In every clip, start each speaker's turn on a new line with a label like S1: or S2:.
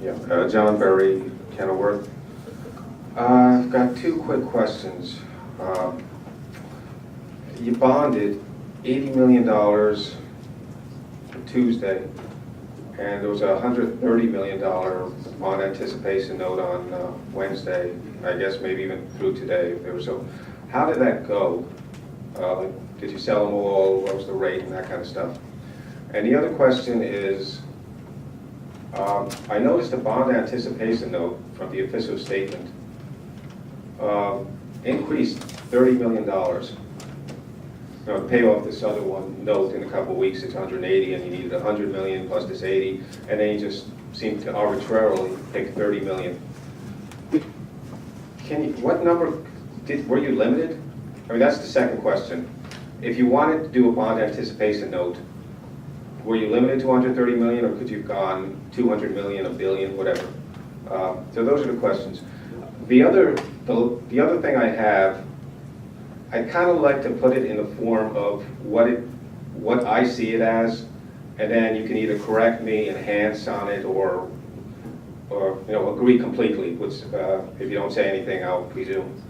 S1: Yeah, John Berry, Kenilworth. I've got two quick questions. You bonded $80 million Tuesday, and there was a $130 million bond anticipation note on Wednesday. I guess maybe even through today. How did that go? Did you sell them all? What was the rate and that kind of stuff? And the other question is, I noticed the bond anticipation note from the official statement increased $30 million. To pay off this other one note in a couple of weeks, it's 180, and you needed 100 million plus this 80, and then you just seemed to arbitrarily pick 30 million. What number were you limited? I mean, that's the second question. If you wanted to do a bond anticipation note, were you limited to 130 million, or could you have gone 200 million, a billion, whatever? So those are the questions. The other thing I have, I kind of like to put it in the form of what I see it as, and then you can either correct me, enhance on it, or agree completely. Which, if you don't say anything, I'll presume.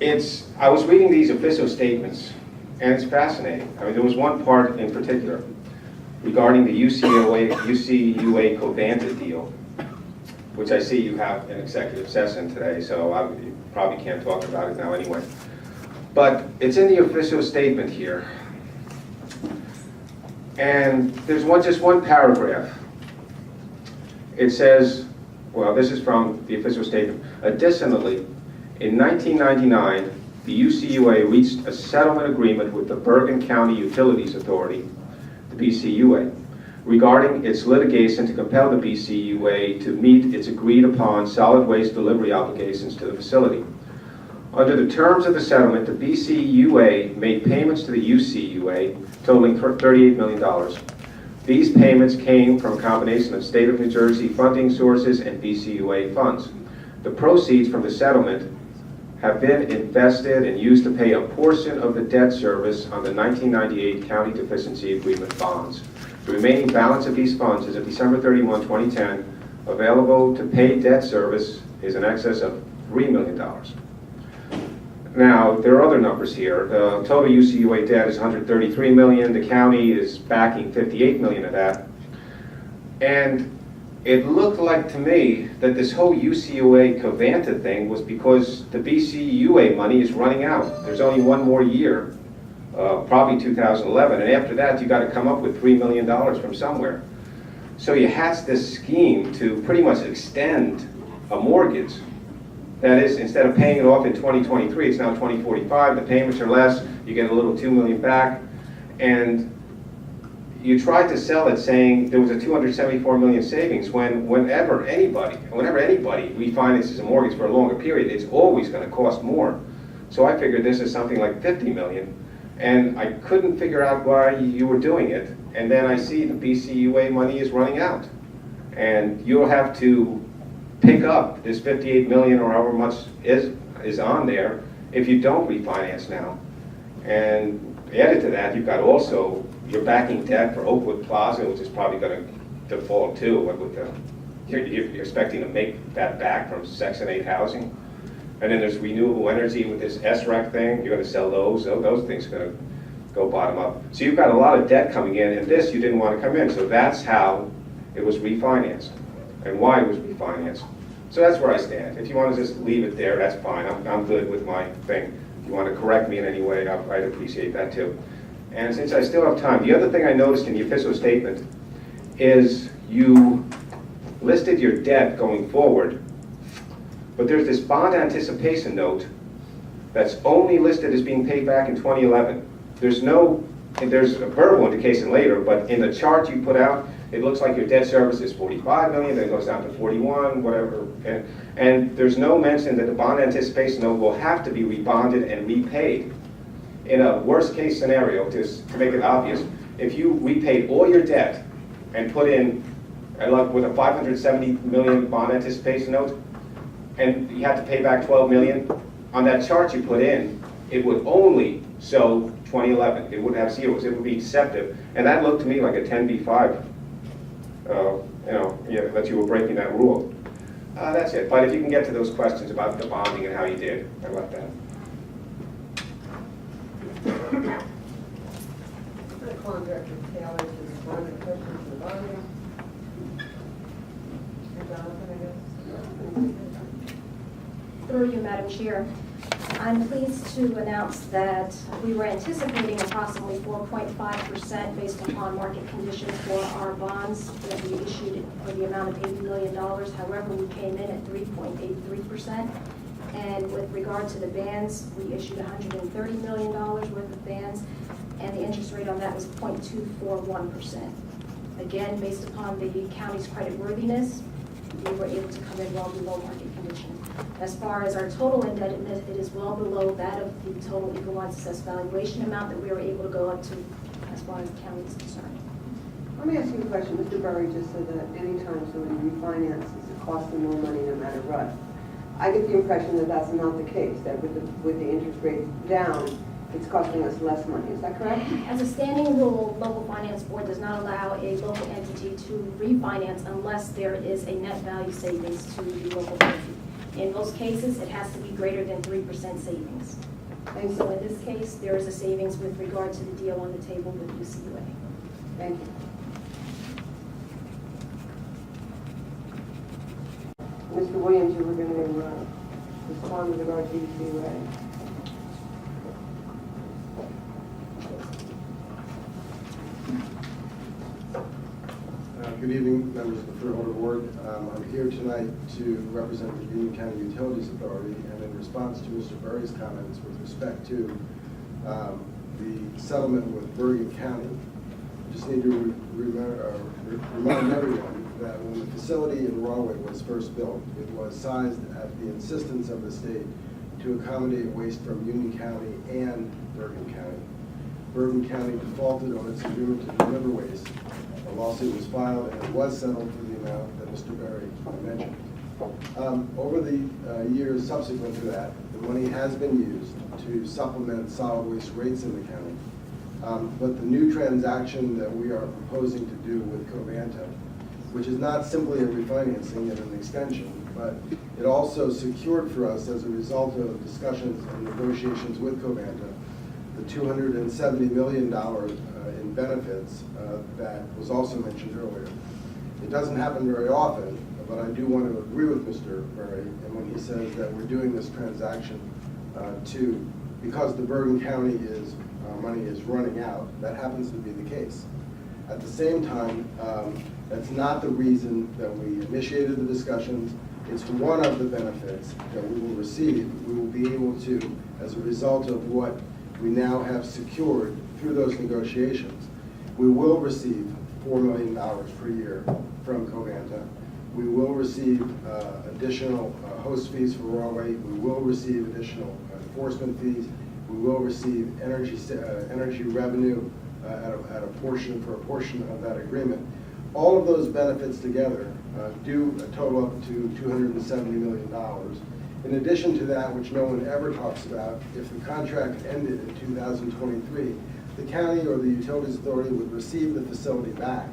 S1: I was reading these official statements, and it's fascinating. I mean, there was one part in particular regarding the UCUA Covanta deal, which I see you have an executive session today, so you probably can't talk about it now anyway. But it's in the official statement here. And there's just one paragraph. It says, well, this is from the official statement. Additionally, in 1999, the UCUA reached a settlement agreement with the Bergen County Utilities Authority, the BCUA, regarding its litigation to compel the BCUA to meet its agreed-upon solid waste delivery obligations to the facility. Under the terms of the settlement, the BCUA made payments to the UCUA totaling $38 million. These payments came from a combination of state of New Jersey funding sources and BCUA funds. The proceeds from the settlement have been invested and used to pay a portion of the debt service on the 1998 County Deficiency Agreement bonds. The remaining balance of these funds as of December 31, 2010, available to pay debt service is in excess of $3 million. Now, there are other numbers here. The total UCUA debt is $133 million. The county is backing $58 million of that. And it looked like to me that this whole UCUA Covanta thing was because the BCUA money is running out. There's only one more year, probably 2011, and after that you got to come up with $3 million from somewhere. So you hatched this scheme to pretty much extend a mortgage. That is, instead of paying it off in 2023, it's now 2045. The payments are less. You get a little $2 million back, and you tried to sell it saying there was a $274 million savings whenever anybody refinances a mortgage for a longer period, it's always going to cost more. So I figured this is something like $50 million, and I couldn't figure out why you were doing it. And then I see the BCUA money is running out, and you'll have to pick up this $58 million or however much is on there if you don't refinance now. And added to that, you've got also you're backing debt for Oakwood Plaza, which is probably going to default too. You're expecting to make that back from Section 8 housing. And then there's renewable energy with this SREC thing. You're going to sell those. Those things are going to go bottom up. So you've got a lot of debt coming in, and this you didn't want to come in. So that's how it was refinanced and why it was refinanced. So that's where I stand. If you want to just leave it there, that's fine. I'm good with my thing. If you want to correct me in any way, I'd appreciate that too. And since I still have time, the other thing I noticed in the official statement is you listed your debt going forward, but there's this bond anticipation note that's only listed as being paid back in 2011. There's a verbal indication later, but in the chart you put out, it looks like your debt service is $45 million, then it goes down to 41, whatever. And there's no mention that the bond anticipation note will have to be rebonded and repaid. In a worst case scenario, just to make it obvious, if you repaid all your debt and put in, with a $570 million bond anticipation note, and you had to pay back $12 million, on that chart you put in, it would only show 2011. It would have zeros. It would be deceptive. And that looked to me like a 10b5 that you were breaking that rule. That's it. But if you can get to those questions about the bonding and how you did, I left that.
S2: Con Director Taylor to respond to questions of the bonding. And Jonathan, I guess.
S3: Through you, Madam Chair. I'm pleased to announce that we were anticipating approximately 4.5% based upon market conditions for our bonds that we issued for the amount of $80 million. However, we came in at 3.83%. And with regard to the bands, we issued $130 million worth of bands, and the interest rate on that was 0.241%. Again, based upon the county's creditworthiness, we were able to come in well below market conditions. As far as our total indebtedness, it is well below that of the total equalized assessed valuation amount that we were able to go up to as far as the county is concerned.
S2: Let me ask you a question. Mr. Burry just said that anytime somebody refinances, it costs them more money no matter what. I get the impression that that's not the case, that with the interest rates down, it's costing us less money. Is that correct?
S3: As a standing rule, local finance board does not allow a local entity to refinance unless there is a net value savings to the local entity. In most cases, it has to be greater than 3% savings.
S2: Thank
S3: So
S2: you.
S3: in this case, there is a savings with regard to the deal on the table with UCUA.
S2: Thank you. Mr. Williams, you were going to respond with regard to UCUA.
S4: Good evening, members of the Third Order Board. I'm here tonight to represent the Union County Utilities Authority, and in response to Mr. Burry's comments with respect to the settlement with Bergen County, I just need to remind everyone that when the facility in Rahway was first built, it was sized at the insistence of the state to accommodate waste from Union County and Bergen County. Bergen County defaulted on its agreement to deliver waste. A lawsuit was filed and it was settled for the amount that Mr. Burry mentioned. Over the years subsequent to that, the money has been used to supplement solid waste rates in the county. But the new transaction that we are proposing to do with Covanta, which is not simply a refinancing and an extension, but it also secured for us as a result of discussions and negotiations with Covanta, the $270 million in benefits that was also mentioned earlier. It doesn't happen very often, but I do want to agree with Mr. Burry, and when he says that we're doing this transaction because the Bergen County money is running out, that happens to be the case. At the same time, that's not the reason that we initiated the discussions. It's one of the benefits that we will receive. We will be able to, as a result of what we now have secured through those negotiations, we will receive $4 million per year from Covanta. We will receive additional host fees for Rahway. We will receive additional enforcement fees. We will receive energy revenue at a portion of that agreement. All of those benefits together do total up to $270 million. In addition to that, which no one ever talks about, if the contract ended in 2023, the county or the utilities authority would receive the facility back.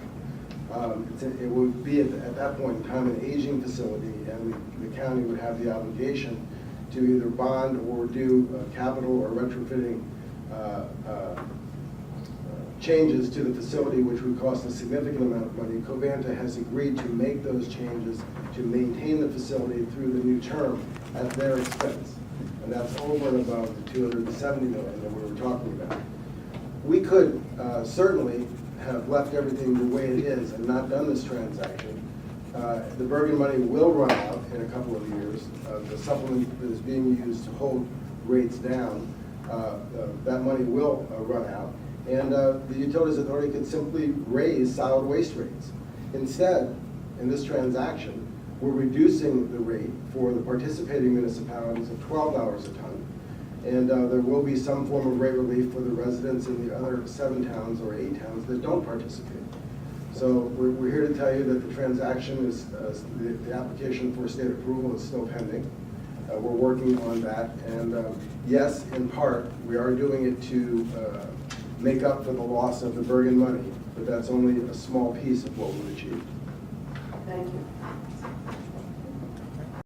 S4: It would be at that point in time an aging facility, and the county would have the obligation to either bond or do capital or retrofitting changes to the facility, which would cost a significant amount of money. Covanta has agreed to make those changes to maintain the facility through the new term at their expense. And that's over and above the $270 million that we were talking about. We could certainly have left everything the way it is and not done this transaction. The Bergen money will run out in a couple of years. The supplement that is being used to hold rates down, that money will run out. And the Utilities Authority could simply raise solid waste rates. Instead, in this transaction, we're reducing the rate for the participating municipalities of $12 a ton. And there will be some form of rate relief for the residents in the other 7 towns or 8 towns that don't participate. So we're here to tell you that the transaction is, the application for state approval is still pending. We're working on that. And yes, in part, we are doing it to make up for the loss of the Bergen money, but that's only a small piece of what we've achieved.
S2: Thank you.